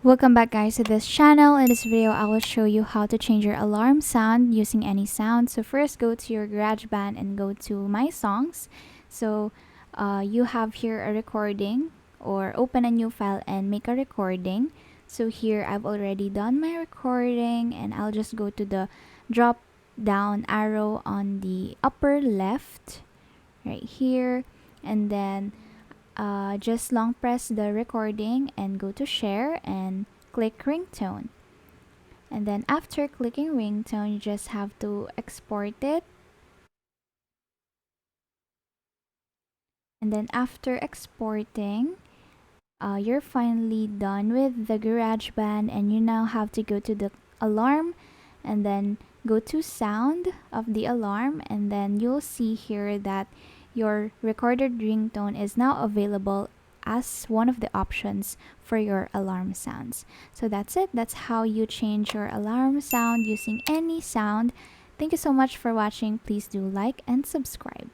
Welcome back guys to this channel. In this video I will show you how to change your alarm sound using any sound. So first go to your GarageBand and go to My Songs. So you have here a recording, or open a new file and make a recording. So here I've already done my recording, and I'll just go to the drop down arrow on the upper left right here, and then just long press the recording and go to share and click ringtone. And then after clicking ringtone, you just have to export it. And then after exporting, you're finally done with the GarageBand, and you now have to go to the alarm and then go to sound of the alarm, and then you'll see here that your recorded ringtone is now available as one of the options for your alarm sounds. So that's it. That's how you change your alarm sound using any sound. Thank you so much for watching. Please do like and subscribe.